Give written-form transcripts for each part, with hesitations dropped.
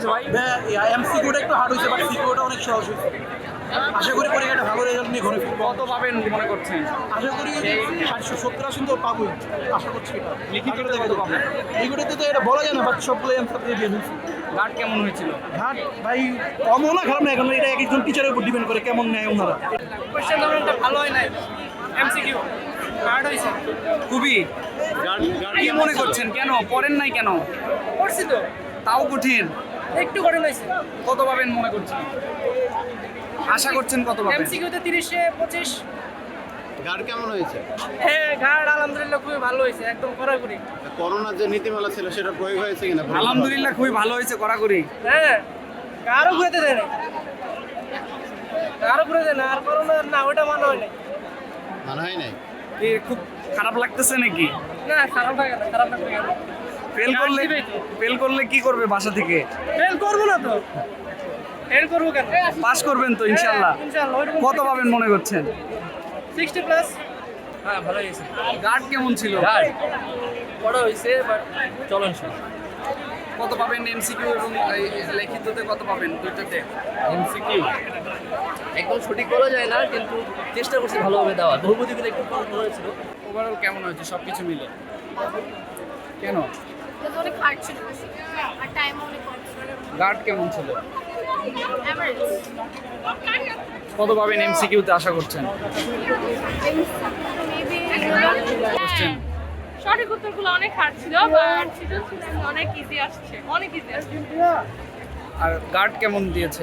হয়েছে ভাই? এমসিকিউটা একটু হার্ড হয়েছে, বাট সিকিউটা অনেক সহজ হয়েছে। আশা করি পরীক্ষাটা ভালো রেজাল্ট নিয়ে ঘরে ফিরবো। কত পাবেন মনে করছেন? আশা করি 770-80 তো পাবোই, আশা করছি এটা। লিখিততে কত পাবেন? লিখিততে তো এটা বলা যায় না, বাট সবগুলো অ্যান্সার দিয়ে দিয়ে দিচ্ছি। গার্ড কেমন হয়েছিল? ঘাট ভাই কমও না খারাপ না, এখন এটা এক একজন টিচারের উপর ডিপেন্ড করে কেমন নেয় ওনারা। কোশ্চেন ধরনটা ভালো হয় নাই, এমসিকিউ হার্ড হয়েছে। খুবই। কি মনে করছেন, কেন পড়েন নাই কেন? পড়ছি তো, তাও কঠিন। একটু কঠিন হয়েছে। কত পাবেন মনে করছেন? আশা করছেন কত পাবেন? এমসিকিউতে 30-25। গার্ড কেমন হয়েছে? হ্যাঁ, ঘাট আলহামদুলিল্লাহ খুবই ভালো হয়েছে, একদম কড়াকড়ি। করোনার যে নীতিমালা ছিল সেটা প্রয়োগ হয়েছে কিনা? আলহামদুলিল্লাহ খুবই ভালো হয়েছে, কড়াকড়ি। হ্যাঁ, কারো ঘুরেতে দেয় না, কারো ঘুরে দেয় না। আর করোনা না, ওটা মানা হয় নাই। মানা হয় নাই? কি খুব খারাপ লাগতেছে নাকি? না, খারাপ লাগে না, খারাপ লাগবে কেন? ফেল করলে কি করবে বাসা থেকে? ফেল করবো না তো, ফেল করবো কেন? পাস করবেন তো ইনশাল্লাহ? ইনশাআল্লাহ। ওইরকম কত পাবেন মনে করছেন? 60+। হ্যাঁ, ভালো হয়েছে। গার্ড কেমন ছিল? বড় হয়েছে, বাট চলনসই। কত পাবেন এমসিকিউ এবং লিখিততে কত পাবেন দুইটাতে? এমসিকিউ একদম সঠিক বলা যায় না, কিন্তু চেষ্টা করছি ভালোভাবে দেওয়া। বহুপদীগুলো একটু কম হয়েছিল। ওভারঅল কেমন হয়েছে সবকিছু মিলে? কেন? অনেক হার্ড ছিল আর টাইম অনেক কম ছিল। গার্ড কেমন ছিল? এভারেজ। কত পাবেন এমসিকিউতে আশা করছেন? হ্যাঁ, সঠিক উত্তরগুলো অনেক হার্ড ছিল, বাট অনেক ইজি আসছে, অনেক ইজি আসছে। আর গার্ড কেমন দিয়েছে?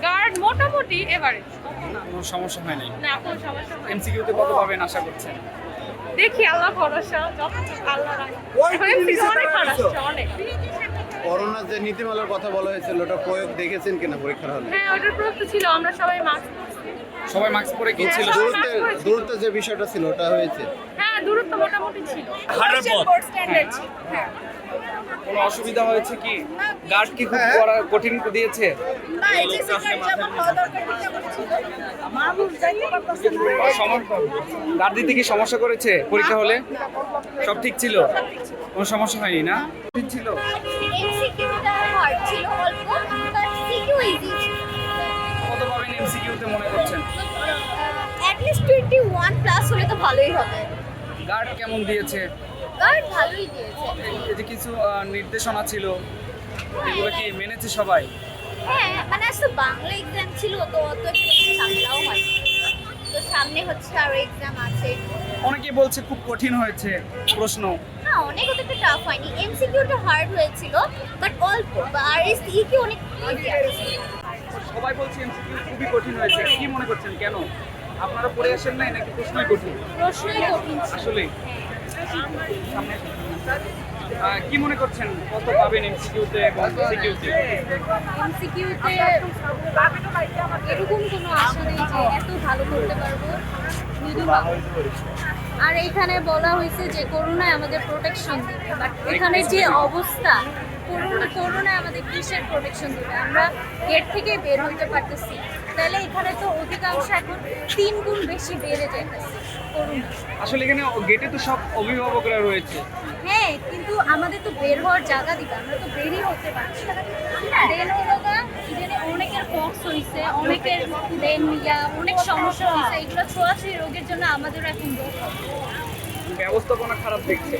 গার্ড মোটামুটি এভারেজ, কোনো সমস্যা হয় নাই। না কোনো সমস্যা হয় না। এমসিকিউতে কত পাবেন আশা করছেন? দেখি আল্লাহ ভরসা, যতটুকু আল্লাহ রাখে। অনেক হার্ড আসছে, অনেক। করোনার যে নীতিমালার কথা বলা হয়েছিল ওটা প্রয়োগ দেখেছেন কিনা পরীক্ষার হলে? হ্যাঁ, ওটার প্রশ্ন ছিল, আমরা সবাই মাস্ক পরছি। সবাই মাস্ক পরে কি ছিল? দূরত্বের যে বিষয়টা ছিল ওটা হয়েছে? হ্যাঁ, দূরত্ব মোটামুটি ছিল। স্ট্যান্ডার্ড ছিল। হ্যাঁ। কোনো অসুবিধা হয়েছে কি? গার্ড কি খুব কঠিন দিয়েছে? না, এইচএসসি কার্ড যেমন হওয়া দরকার তেমন ছিল। মানুষ যাইতে পারতেছে না। গার্ড দিতে কি সমস্যা করেছে পরীক্ষা হলে? সব ঠিক ছিল? কোনো সমস্যা হয়নি না? ঠিক ছিল। এমসিকিউটা হার্ড ছিল অল্প, বাট সিকিউ ইজি ছিল। কত পাবেন এমসিকিউতে মনে করছেন? অ্যাট লিস্ট 21 প্লাস হলে তো ভালোই হবে। গার্ড কেমন দিয়েছে? গার্ড ভালোই দিয়েছে। এই যে কিছু নির্দেশনা ছিল, এগুলো কি মেনেছে সবাই? হ্যাঁ, মানে আসলে বাংলা এক্সাম ছিল তো অত একটু ঝামেলাও হয়। তো সামনে হচ্ছে আরো এক্সাম আছে। অনেকে বলছে খুব কঠিন হয়েছে প্রশ্ন। না, অনেক অত একটা টাফ হয়নি। এমসিকিউটা হার্ড হয়েছিল, বাট অল্প। আর সিকিউ অনেক ইজি আছে। সবাই বলছে এমসিকিউ খুবই কঠিন হয়েছে, কি মনে করছেন কেন? আপনারা পড়ে আসেন নাই নাকি প্রশ্নই কঠিন? প্রশ্নই কঠিন ছিল। আসলে কি মনে করছেন কত পাবেন এমসিকিউতে এবং সিকিউতে? এমসিকিউতে এরকম কোনো আশা নেই যে এত ভালো করতে পারবো, মৃদুভাবে। আর এখানে বলা হয়েছে যে করোনায় আমাদের প্রোটেকশন দিবে, বাট এখানে যে অবস্থা, করোনায় আমাদের কিসের প্রোটেকশন দিবে? আমরা গেট থেকে বের হইতে পারতেছি, তাহলে এখানে তো অধিকাংশ এখন 3 গুণ বেশি বেড়ে যাইতেছে করোনা। আসলে এখানে গেটে তো সব অভিভাবকরা রয়েছে। হ্যাঁ, কিন্তু আমাদের তো বের হওয়ার জায়গা দিবে, আমরা তো বেরই হতে পারছি না। দেন হলো ইডেনে অনেকের পক্স হয়েছে, অনেকের দেন অনেক সমস্যা হয়েছে। এগুলো ছোঁয়াছুঁয়ি রোগের জন্য আমাদেরও এখন ব্যবস্থাপনা খারাপ দেখছে।